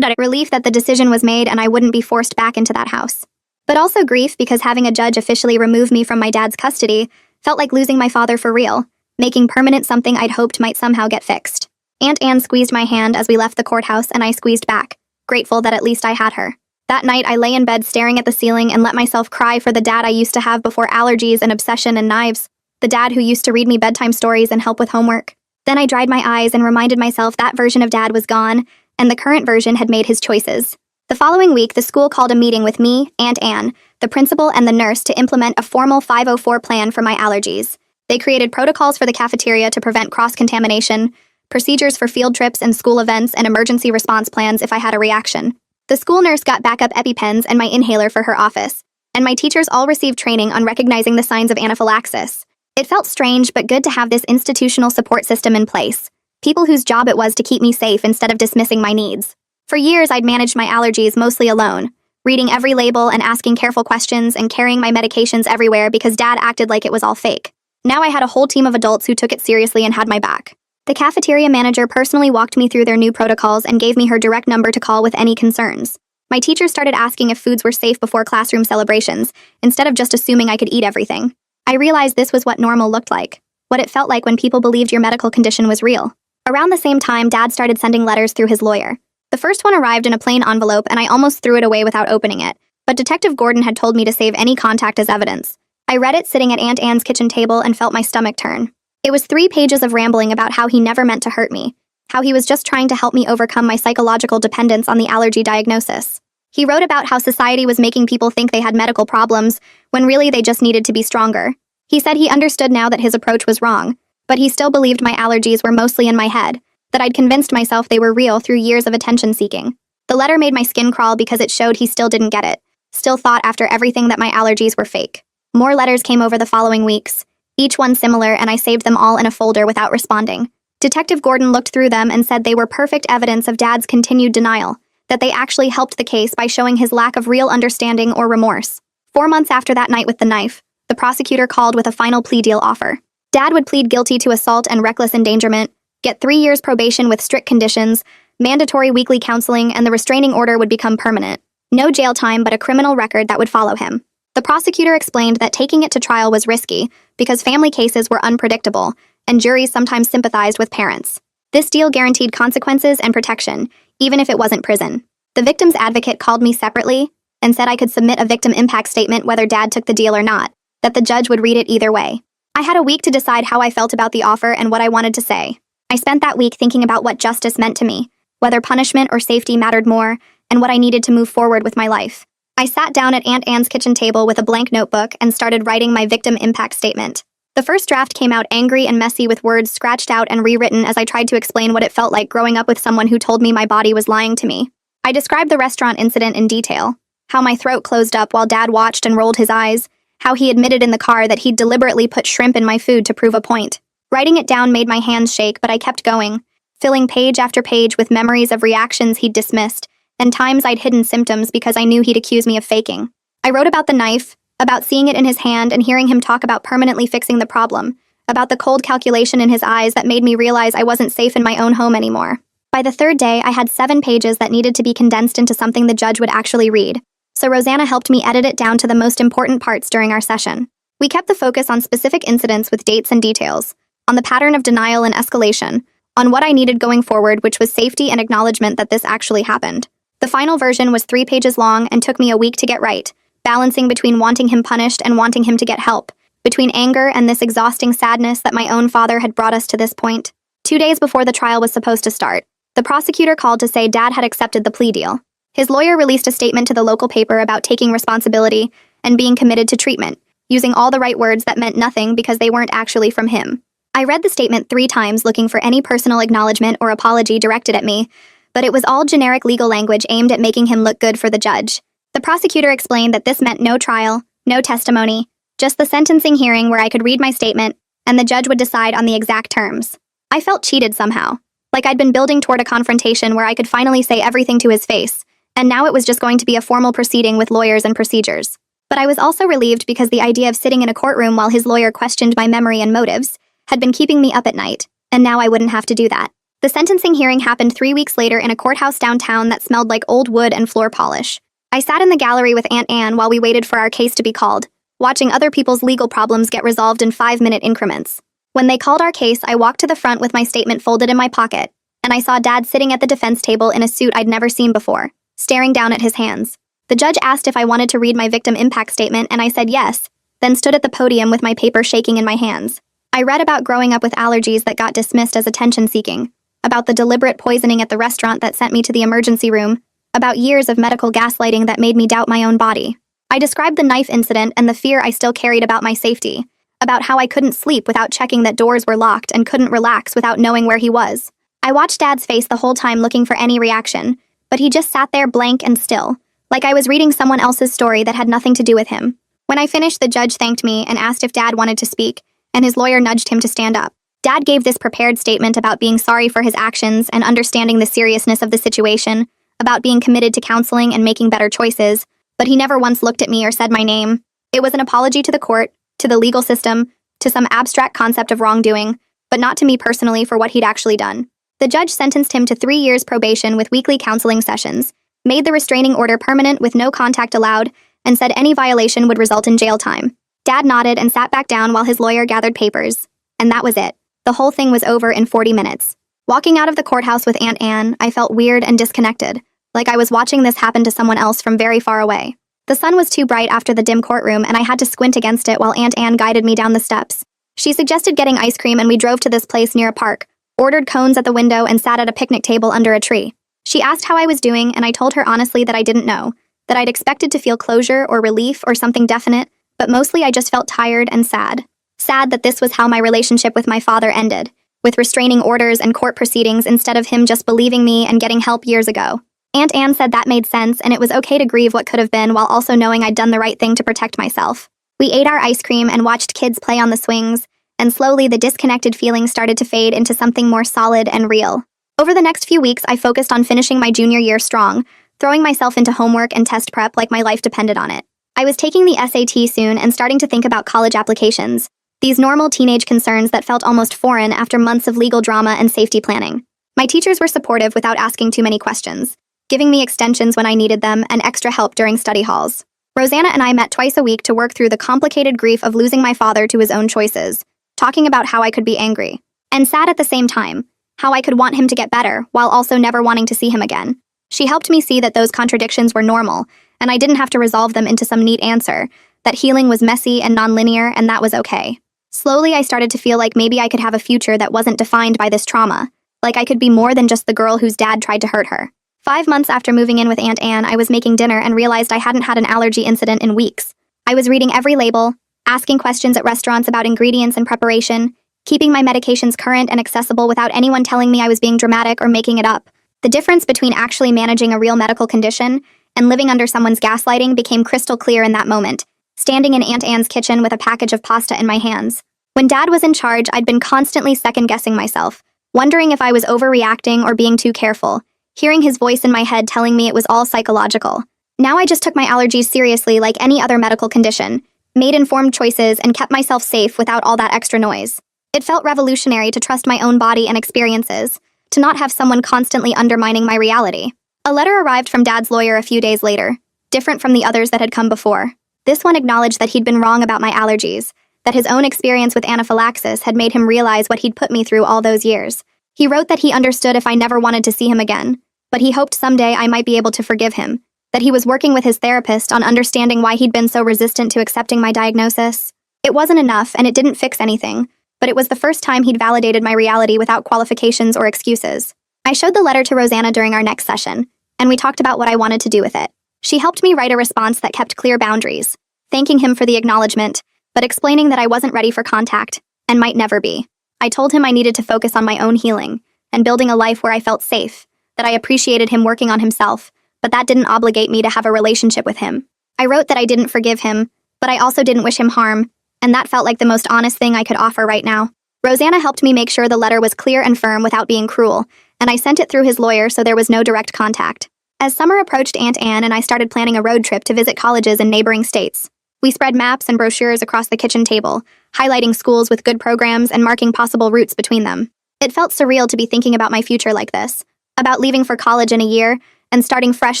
Relief that the decision was made and I wouldn't be forced back into that house. But also grief because having a judge officially remove me from my dad's custody felt like losing my father for real, making permanent something I'd hoped might somehow get fixed. Aunt Anne squeezed my hand as we left the courthouse and I squeezed back, grateful that at least I had her. That night, I lay in bed staring at the ceiling and let myself cry for the dad I used to have before allergies and obsession and knives, the dad who used to read me bedtime stories and help with homework. Then I dried my eyes and reminded myself that version of Dad was gone, and the current version had made his choices. The following week, the school called a meeting with me, Aunt Anne, the principal, and the nurse to implement a formal 504 plan for my allergies. They created protocols for the cafeteria to prevent cross-contamination, procedures for field trips and school events, and emergency response plans if I had a reaction. The school nurse got backup EpiPens and my inhaler for her office, and my teachers all received training on recognizing the signs of anaphylaxis. It felt strange but good to have this institutional support system in place, people whose job it was to keep me safe instead of dismissing my needs. For years, I'd managed my allergies mostly alone, reading every label and asking careful questions and carrying my medications everywhere because Dad acted like it was all fake. Now I had a whole team of adults who took it seriously and had my back. The cafeteria manager personally walked me through their new protocols and gave me her direct number to call with any concerns. My teachers started asking if foods were safe before classroom celebrations, instead of just assuming I could eat everything. I realized this was what normal looked like, what it felt like when people believed your medical condition was real. Around the same time, Dad started sending letters through his lawyer. The first one arrived in a plain envelope and I almost threw it away without opening it, but Detective Gordon had told me to save any contact as evidence. I read it sitting at Aunt Anne's kitchen table and felt my stomach turn. It was 3 pages of rambling about how he never meant to hurt me, how he was just trying to help me overcome my psychological dependence on the allergy diagnosis. He wrote about how society was making people think they had medical problems, when really they just needed to be stronger. He said he understood now that his approach was wrong, but he still believed my allergies were mostly in my head, that I'd convinced myself they were real through years of attention-seeking. The letter made my skin crawl because it showed he still didn't get it, still thought after everything that my allergies were fake. More letters came over the following weeks, each one similar, and I saved them all in a folder without responding. Detective Gordon looked through them and said they were perfect evidence of Dad's continued denial, that they actually helped the case by showing his lack of real understanding or remorse. 4 months after that night with the knife, the prosecutor called with a final plea deal offer. Dad would plead guilty to assault and reckless endangerment, get 3 years probation with strict conditions, mandatory weekly counseling, and the restraining order would become permanent. No jail time, but a criminal record that would follow him. The prosecutor explained that taking it to trial was risky because family cases were unpredictable, and juries sometimes sympathized with parents. This deal guaranteed consequences and protection, even if it wasn't prison. The victim's advocate called me separately, and said I could submit a victim impact statement whether Dad took the deal or not, that the judge would read it either way. I had a week to decide how I felt about the offer and what I wanted to say. I spent that week thinking about what justice meant to me, whether punishment or safety mattered more, and what I needed to move forward with my life. I sat down at Aunt Anne's kitchen table with a blank notebook and started writing my victim impact statement. The first draft came out angry and messy with words scratched out and rewritten as I tried to explain what it felt like growing up with someone who told me my body was lying to me. I described the restaurant incident in detail, how my throat closed up while Dad watched and rolled his eyes, how he admitted in the car that he'd deliberately put shrimp in my food to prove a point. Writing it down made my hands shake, but I kept going, filling page after page with memories of reactions he'd dismissed, and times I'd hidden symptoms because I knew he'd accuse me of faking. I wrote about the knife, about seeing it in his hand and hearing him talk about permanently fixing the problem, about the cold calculation in his eyes that made me realize I wasn't safe in my own home anymore. By the third day, I had 7 pages that needed to be condensed into something the judge would actually read, so Rosanna helped me edit it down to the most important parts during our session. We kept the focus on specific incidents with dates and details, on the pattern of denial and escalation, on what I needed going forward, which was safety and acknowledgement that this actually happened. The final version was 3 pages long and took me a week to get right, balancing between wanting him punished and wanting him to get help, between anger and this exhausting sadness that my own father had brought us to this point. 2 days before the trial was supposed to start, the prosecutor called to say Dad had accepted the plea deal. His lawyer released a statement to the local paper about taking responsibility and being committed to treatment, using all the right words that meant nothing because they weren't actually from him. I read the statement 3 times looking for any personal acknowledgement or apology directed at me, but it was all generic legal language aimed at making him look good for the judge. The prosecutor explained that this meant no trial, no testimony, just the sentencing hearing where I could read my statement, and the judge would decide on the exact terms. I felt cheated somehow, like I'd been building toward a confrontation where I could finally say everything to his face, and now it was just going to be a formal proceeding with lawyers and procedures. But I was also relieved because the idea of sitting in a courtroom while his lawyer questioned my memory and motives had been keeping me up at night, and now I wouldn't have to do that. The sentencing hearing happened 3 weeks later in a courthouse downtown that smelled like old wood and floor polish. I sat in the gallery with Aunt Anne while we waited for our case to be called, watching other people's legal problems get resolved in 5-minute increments. When they called our case, I walked to the front with my statement folded in my pocket, and I saw Dad sitting at the defense table in a suit I'd never seen before, staring down at his hands. The judge asked if I wanted to read my victim impact statement, and I said yes, then stood at the podium with my paper shaking in my hands. I read about growing up with allergies that got dismissed as attention-seeking, about the deliberate poisoning at the restaurant that sent me to the emergency room, about years of medical gaslighting that made me doubt my own body. I described the knife incident and the fear I still carried about my safety, about how I couldn't sleep without checking that doors were locked and couldn't relax without knowing where he was. I watched Dad's face the whole time looking for any reaction, but he just sat there blank and still, like I was reading someone else's story that had nothing to do with him. When I finished, the judge thanked me and asked if Dad wanted to speak, and his lawyer nudged him to stand up. Dad gave this prepared statement about being sorry for his actions and understanding the seriousness of the situation, about being committed to counseling and making better choices, but he never once looked at me or said my name. It was an apology to the court, to the legal system, to some abstract concept of wrongdoing, but not to me personally for what he'd actually done. The judge sentenced him to 3 years probation with weekly counseling sessions, made the restraining order permanent with no contact allowed, and said any violation would result in jail time. Dad nodded and sat back down while his lawyer gathered papers. And that was it. The whole thing was over in 40 minutes. Walking out of the courthouse with Aunt Anne, I felt weird and disconnected, like I was watching this happen to someone else from very far away. The sun was too bright after the dim courtroom, and I had to squint against it while Aunt Anne guided me down the steps. She suggested getting ice cream, and we drove to this place near a park, ordered cones at the window, and sat at a picnic table under a tree. She asked how I was doing, and I told her honestly that I didn't know, that I'd expected to feel closure or relief or something definite, but mostly I just felt tired and sad. Sad that this was how my relationship with my father ended, with restraining orders and court proceedings instead of him just believing me and getting help years ago. Aunt Anne said that made sense, and it was okay to grieve what could have been while also knowing I'd done the right thing to protect myself. We ate our ice cream and watched kids play on the swings, and slowly the disconnected feeling started to fade into something more solid and real. Over the next few weeks, I focused on finishing my junior year strong, throwing myself into homework and test prep like my life depended on it. I was taking the SAT soon and starting to think about college applications, these normal teenage concerns that felt almost foreign after months of legal drama and safety planning. My teachers were supportive without asking too many questions, giving me extensions when I needed them and extra help during study halls. Rosanna and I met twice a week to work through the complicated grief of losing my father to his own choices, talking about how I could be angry and sad at the same time, how I could want him to get better while also never wanting to see him again. She helped me see that those contradictions were normal and I didn't have to resolve them into some neat answer, that healing was messy and nonlinear, and that was okay. Slowly, I started to feel like maybe I could have a future that wasn't defined by this trauma, like I could be more than just the girl whose dad tried to hurt her. 5 months after moving in with Aunt Anne, I was making dinner and realized I hadn't had an allergy incident in weeks. I was reading every label, asking questions at restaurants about ingredients and preparation, keeping my medications current and accessible without anyone telling me I was being dramatic or making it up. The difference between actually managing a real medical condition and living under someone's gaslighting became crystal clear in that moment, standing in Aunt Anne's kitchen with a package of pasta in my hands. When Dad was in charge, I'd been constantly second-guessing myself, wondering if I was overreacting or being too careful, hearing his voice in my head telling me it was all psychological. Now I just took my allergies seriously like any other medical condition, made informed choices, and kept myself safe without all that extra noise. It felt revolutionary to trust my own body and experiences, to not have someone constantly undermining my reality. A letter arrived from Dad's lawyer a few days later, different from the others that had come before. This one acknowledged that he'd been wrong about my allergies, that his own experience with anaphylaxis had made him realize what he'd put me through all those years. He wrote that he understood if I never wanted to see him again, but he hoped someday I might be able to forgive him, that he was working with his therapist on understanding why he'd been so resistant to accepting my diagnosis. It wasn't enough, and it didn't fix anything, but it was the first time he'd validated my reality without qualifications or excuses. I showed the letter to Rosanna during our next session, and we talked about what I wanted to do with it. She helped me write a response that kept clear boundaries, thanking him for the acknowledgement, but explaining that I wasn't ready for contact, and might never be. I told him I needed to focus on my own healing, and building a life where I felt safe, that I appreciated him working on himself, but that didn't obligate me to have a relationship with him. I wrote that I didn't forgive him, but I also didn't wish him harm, and that felt like the most honest thing I could offer right now. Rosanna helped me make sure the letter was clear and firm without being cruel, and I sent it through his lawyer so there was no direct contact. As summer approached, Aunt Anne and I started planning a road trip to visit colleges in neighboring states. We spread maps and brochures across the kitchen table, highlighting schools with good programs and marking possible routes between them. It felt surreal to be thinking about my future like this, about leaving for college in a year and starting fresh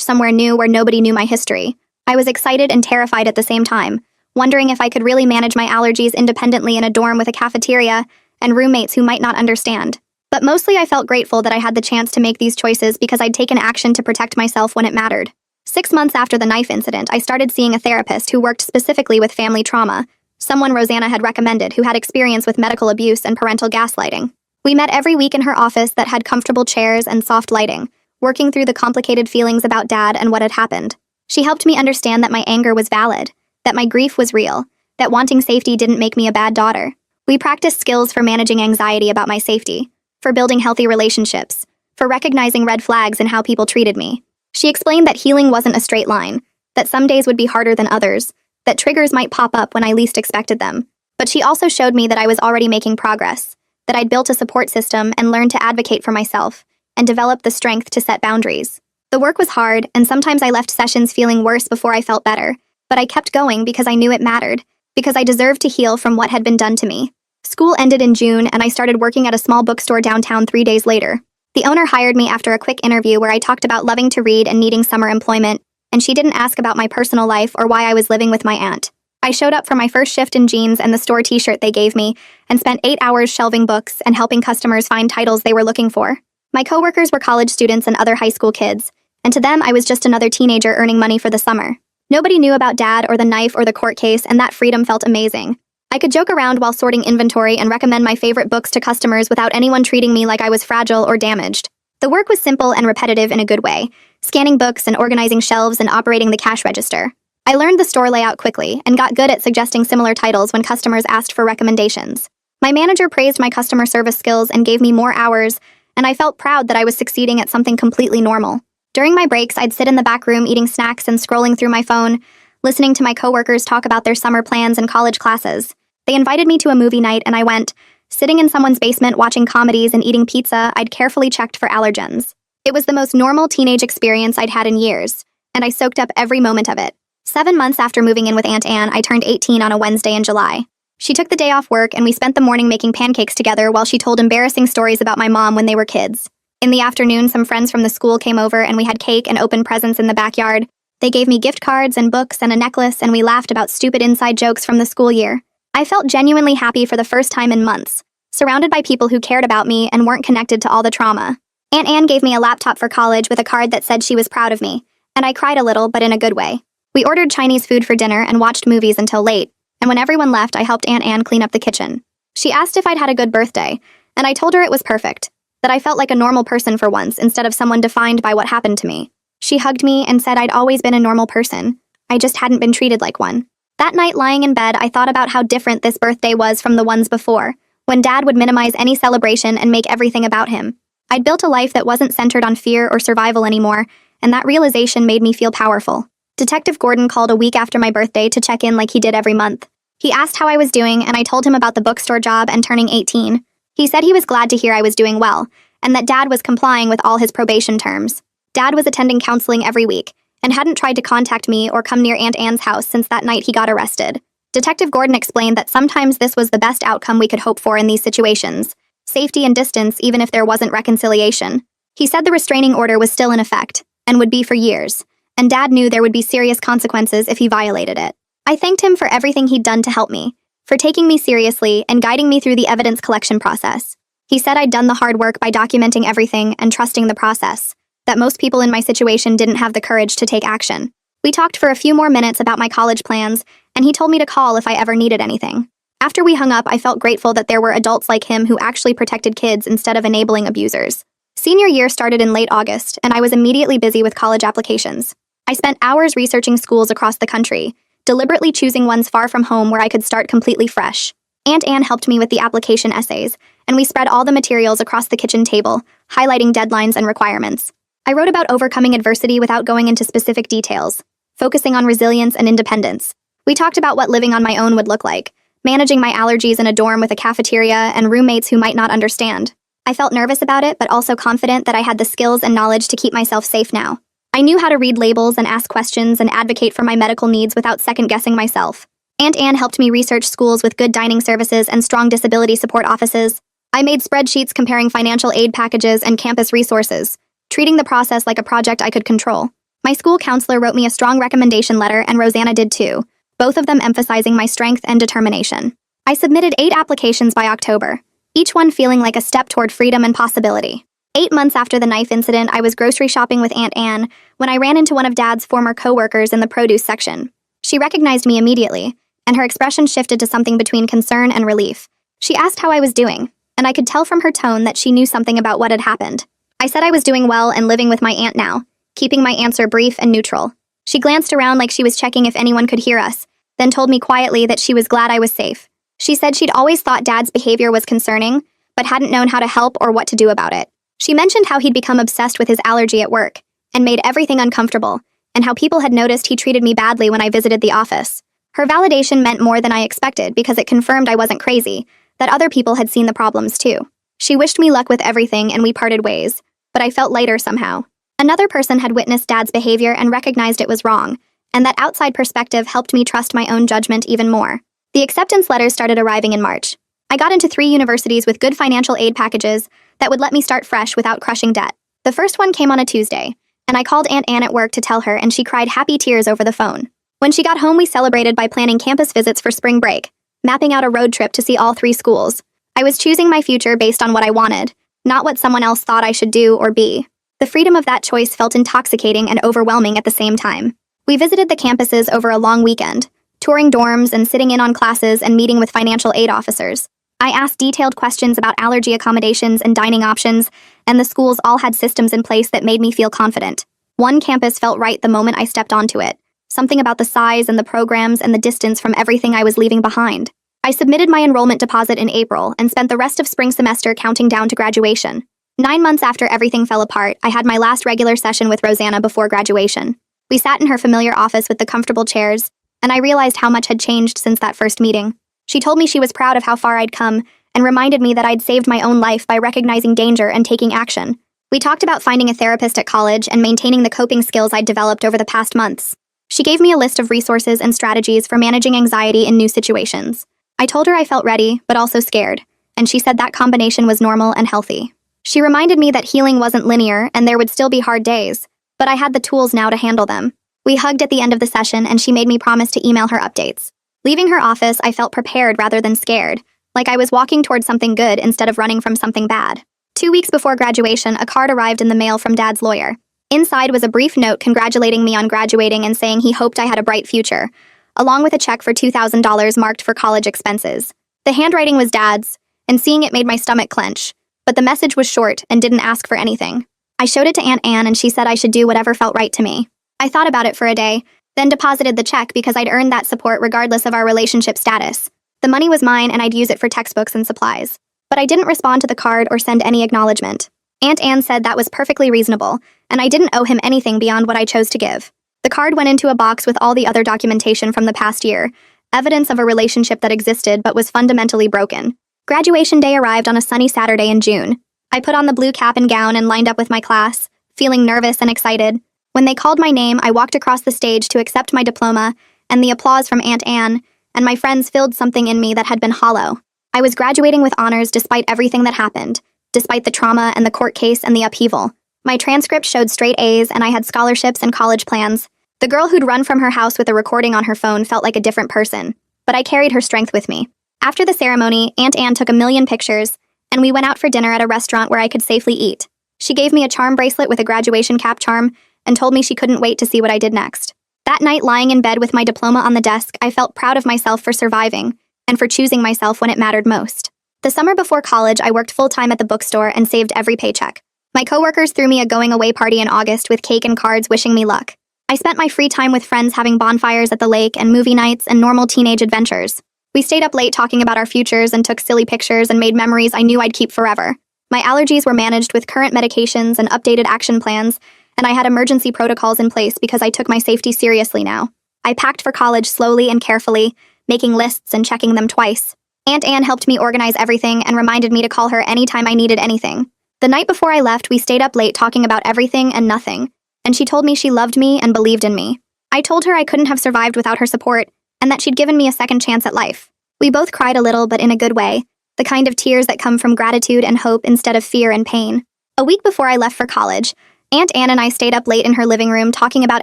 somewhere new where nobody knew my history. I was excited and terrified at the same time, wondering if I could really manage my allergies independently in a dorm with a cafeteria and roommates who might not understand. But mostly I felt grateful that I had the chance to make these choices because I'd taken action to protect myself when it mattered. 6 months after the knife incident, I started seeing a therapist who worked specifically with family trauma, someone Rosanna had recommended who had experience with medical abuse and parental gaslighting. We met every week in her office that had comfortable chairs and soft lighting, working through the complicated feelings about Dad and what had happened. She helped me understand that my anger was valid, that my grief was real, that wanting safety didn't make me a bad daughter. We practiced skills for managing anxiety about my safety, for building healthy relationships, for recognizing red flags in how people treated me. She explained that healing wasn't a straight line, that some days would be harder than others, that triggers might pop up when I least expected them. But she also showed me that I was already making progress, that I'd built a support system and learned to advocate for myself, and developed the strength to set boundaries. The work was hard, and sometimes I left sessions feeling worse before I felt better, but I kept going because I knew it mattered, because I deserved to heal from what had been done to me. School ended in June, and I started working at a small bookstore downtown 3 days later. The owner hired me after a quick interview where I talked about loving to read and needing summer employment, and she didn't ask about my personal life or why I was living with my aunt. I showed up for my first shift in jeans and the store t-shirt they gave me, and spent 8 hours shelving books and helping customers find titles they were looking for. My coworkers were college students and other high school kids, and to them I was just another teenager earning money for the summer. Nobody knew about Dad or the knife or the court case, and that freedom felt amazing. I could joke around while sorting inventory and recommend my favorite books to customers without anyone treating me like I was fragile or damaged. The work was simple and repetitive in a good way, scanning books and organizing shelves and operating the cash register. I learned the store layout quickly and got good at suggesting similar titles when customers asked for recommendations. My manager praised my customer service skills and gave me more hours, and I felt proud that I was succeeding at something completely normal. During my breaks, I'd sit in the back room eating snacks and scrolling through my phone, listening to my coworkers talk about their summer plans and college classes. They invited me to a movie night, and I went. Sitting in someone's basement watching comedies and eating pizza, I'd carefully checked for allergens. It was the most normal teenage experience I'd had in years, and I soaked up every moment of it. 7 months after moving in with Aunt Anne, I turned 18 on a Wednesday in July. She took the day off work, and we spent the morning making pancakes together while she told embarrassing stories about my mom when they were kids. In the afternoon, some friends from the school came over, and we had cake and opened presents in the backyard. They gave me gift cards and books and a necklace, and we laughed about stupid inside jokes from the school year. I felt genuinely happy for the first time in months, surrounded by people who cared about me and weren't connected to all the trauma. Aunt Anne gave me a laptop for college with a card that said she was proud of me, and I cried a little, but in a good way. We ordered Chinese food for dinner and watched movies until late, and when everyone left, I helped Aunt Anne clean up the kitchen. She asked if I'd had a good birthday, and I told her it was perfect, that I felt like a normal person for once instead of someone defined by what happened to me. She hugged me and said I'd always been a normal person. I just hadn't been treated like one. That night, lying in bed, I thought about how different this birthday was from the ones before, when Dad would minimize any celebration and make everything about him. I'd built a life that wasn't centered on fear or survival anymore, and that realization made me feel powerful. Detective Gordon called a week after my birthday to check in like he did every month. He asked how I was doing, and I told him about the bookstore job and turning 18. He said he was glad to hear I was doing well, and that Dad was complying with all his probation terms. Dad was attending counseling every week, and hadn't tried to contact me or come near Aunt Anne's house since that night he got arrested. Detective Gordon explained that sometimes this was the best outcome we could hope for in these situations, safety and distance even if there wasn't reconciliation. He said the restraining order was still in effect, and would be for years, and Dad knew there would be serious consequences if he violated it. I thanked him for everything he'd done to help me, for taking me seriously and guiding me through the evidence collection process. He said I'd done the hard work by documenting everything and trusting the process, that most people in my situation didn't have the courage to take action. We talked for a few more minutes about my college plans, and he told me to call if I ever needed anything. After we hung up, I felt grateful that there were adults like him who actually protected kids instead of enabling abusers. Senior year started in late August, and I was immediately busy with college applications. I spent hours researching schools across the country, deliberately choosing ones far from home where I could start completely fresh. Aunt Anne helped me with the application essays, and we spread all the materials across the kitchen table, highlighting deadlines and requirements. I wrote about overcoming adversity without going into specific details, focusing on resilience and independence. We talked about what living on my own would look like, managing my allergies in a dorm with a cafeteria and roommates who might not understand. I felt nervous about it, but also confident that I had the skills and knowledge to keep myself safe now. I knew how to read labels and ask questions and advocate for my medical needs without second-guessing myself. Aunt Anne helped me research schools with good dining services and strong disability support offices. I made spreadsheets comparing financial aid packages and campus resources, treating the process like a project I could control. My school counselor wrote me a strong recommendation letter, and Rosanna did too, both of them emphasizing my strength and determination. I submitted 8 applications by October, each one feeling like a step toward freedom and possibility. 8 months after the knife incident, I was grocery shopping with Aunt Anne when I ran into one of Dad's former co-workers in the produce section. She recognized me immediately, and her expression shifted to something between concern and relief. She asked how I was doing, and I could tell from her tone that she knew something about what had happened. I said I was doing well and living with my aunt now, keeping my answer brief and neutral. She glanced around like she was checking if anyone could hear us, then told me quietly that she was glad I was safe. She said she'd always thought Dad's behavior was concerning, but hadn't known how to help or what to do about it. She mentioned how he'd become obsessed with his allergy at work, and made everything uncomfortable, and how people had noticed he treated me badly when I visited the office. Her validation meant more than I expected because it confirmed I wasn't crazy, that other people had seen the problems too. She wished me luck with everything and we parted ways, but I felt lighter somehow. Another person had witnessed Dad's behavior and recognized it was wrong, and that outside perspective helped me trust my own judgment even more. The acceptance letters started arriving in March. I got into 3 universities with good financial aid packages that would let me start fresh without crushing debt. The first one came on a Tuesday, and I called Aunt Anne at work to tell her, and she cried happy tears over the phone. When she got home, we celebrated by planning campus visits for spring break, mapping out a road trip to see all 3 schools. I was choosing my future based on what I wanted, not what someone else thought I should do or be. The freedom of that choice felt intoxicating and overwhelming at the same time. We visited the campuses over a long weekend, touring dorms and sitting in on classes and meeting with financial aid officers. I asked detailed questions about allergy accommodations and dining options, and the schools all had systems in place that made me feel confident. One campus felt right the moment I stepped onto it, something about the size and the programs and the distance from everything I was leaving behind. I submitted my enrollment deposit in April and spent the rest of spring semester counting down to graduation. 9 months after everything fell apart, I had my last regular session with Rosanna before graduation. We sat in her familiar office with the comfortable chairs, and I realized how much had changed since that first meeting. She told me she was proud of how far I'd come, and reminded me that I'd saved my own life by recognizing danger and taking action. We talked about finding a therapist at college and maintaining the coping skills I'd developed over the past months. She gave me a list of resources and strategies for managing anxiety in new situations. I told her I felt ready, but also scared, and she said that combination was normal and healthy. She reminded me that healing wasn't linear and there would still be hard days, but I had the tools now to handle them. We hugged at the end of the session, and she made me promise to email her updates. Leaving her office, I felt prepared rather than scared, like I was walking towards something good instead of running from something bad. 2 weeks before graduation, a card arrived in the mail from Dad's lawyer. Inside was a brief note congratulating me on graduating and saying he hoped I had a bright future, along with a check for $2,000 marked for college expenses. The handwriting was Dad's, and seeing it made my stomach clench, but the message was short and didn't ask for anything. I showed it to Aunt Anne and she said I should do whatever felt right to me. I thought about it for a day, then deposited the check because I'd earned that support regardless of our relationship status. The money was mine and I'd use it for textbooks and supplies. But I didn't respond to the card or send any acknowledgement. Aunt Anne said that was perfectly reasonable, and I didn't owe him anything beyond what I chose to give. The card went into a box with all the other documentation from the past year, evidence of a relationship that existed but was fundamentally broken. Graduation day arrived on a sunny Saturday in June. I put on the blue cap and gown and lined up with my class, feeling nervous and excited. When they called my name, I walked across the stage to accept my diploma, and the applause from Aunt Anne and my friends filled something in me that had been hollow. I was graduating with honors despite everything that happened, despite the trauma and the court case and the upheaval. My transcript showed straight A's and I had scholarships and college plans. The girl who'd run from her house with a recording on her phone felt like a different person, but I carried her strength with me. After the ceremony, Aunt Anne took a million pictures, and we went out for dinner at a restaurant where I could safely eat. She gave me a charm bracelet with a graduation cap charm and told me she couldn't wait to see what I did next. That night, lying in bed with my diploma on the desk, I felt proud of myself for surviving and for choosing myself when it mattered most. The summer before college, I worked full-time at the bookstore and saved every paycheck. My coworkers threw me a going-away party in August with cake and cards wishing me luck. I spent my free time with friends having bonfires at the lake and movie nights and normal teenage adventures. We stayed up late talking about our futures and took silly pictures and made memories I knew I'd keep forever. My allergies were managed with current medications and updated action plans, and I had emergency protocols in place because I took my safety seriously now. I packed for college slowly and carefully, making lists and checking them twice. Aunt Anne helped me organize everything and reminded me to call her anytime I needed anything. The night before I left, we stayed up late talking about everything and nothing, and she told me she loved me and believed in me. I told her I couldn't have survived without her support, and that she'd given me a second chance at life. We both cried a little, but in a good way, the kind of tears that come from gratitude and hope instead of fear and pain. A week before I left for college, Aunt Anne and I stayed up late in her living room talking about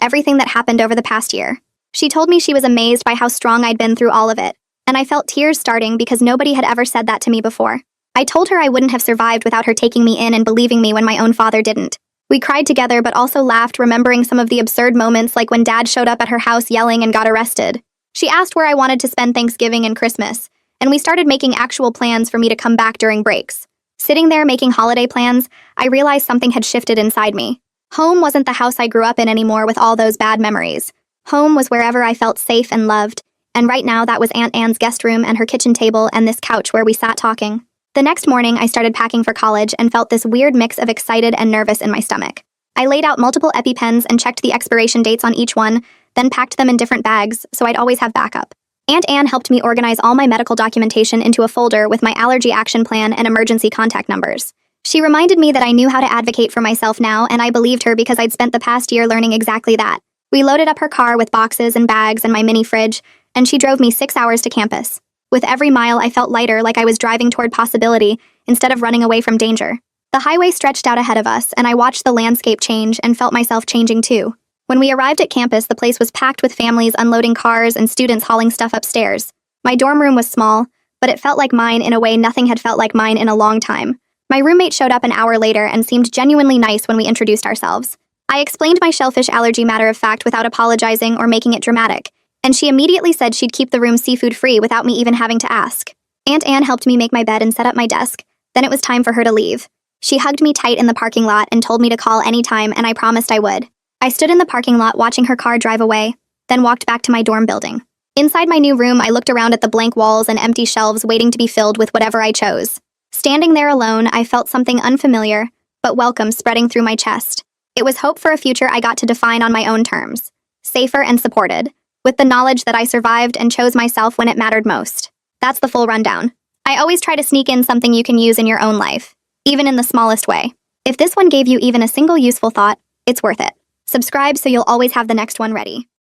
everything that happened over the past year. She told me she was amazed by how strong I'd been through all of it, and I felt tears starting because nobody had ever said that to me before. I told her I wouldn't have survived without her taking me in and believing me when my own father didn't. We cried together but also laughed, remembering some of the absurd moments like when Dad showed up at her house yelling and got arrested. She asked where I wanted to spend Thanksgiving and Christmas, and we started making actual plans for me to come back during breaks. Sitting there making holiday plans, I realized something had shifted inside me. Home wasn't the house I grew up in anymore with all those bad memories. Home was wherever I felt safe and loved, and right now that was Aunt Anne's guest room and her kitchen table and this couch where we sat talking. The next morning, I started packing for college and felt this weird mix of excited and nervous in my stomach. I laid out multiple EpiPens and checked the expiration dates on each one, then packed them in different bags so I'd always have backup. Aunt Anne helped me organize all my medical documentation into a folder with my allergy action plan and emergency contact numbers. She reminded me that I knew how to advocate for myself now, and I believed her because I'd spent the past year learning exactly that. We loaded up her car with boxes and bags and my mini fridge, and she drove me 6 hours to campus. With every mile, I felt lighter, like I was driving toward possibility instead of running away from danger. The highway stretched out ahead of us, and I watched the landscape change and felt myself changing too. When we arrived at campus, the place was packed with families unloading cars and students hauling stuff upstairs. My dorm room was small, but it felt like mine in a way nothing had felt like mine in a long time. My roommate showed up an hour later and seemed genuinely nice when we introduced ourselves. I explained my shellfish allergy matter of fact without apologizing or making it dramatic, and she immediately said she'd keep the room seafood free without me even having to ask. Aunt Anne helped me make my bed and set up my desk. Then it was time for her to leave. She hugged me tight in the parking lot and told me to call anytime, and I promised I would. I stood in the parking lot watching her car drive away, then walked back to my dorm building. Inside my new room, I looked around at the blank walls and empty shelves waiting to be filled with whatever I chose. Standing there alone, I felt something unfamiliar, but welcome spreading through my chest. It was hope for a future I got to define on my own terms. Safer and supported, with the knowledge that I survived and chose myself when it mattered most. That's the full rundown. I always try to sneak in something you can use in your own life, even in the smallest way. If this one gave you even a single useful thought, it's worth it. Subscribe so you'll always have the next one ready.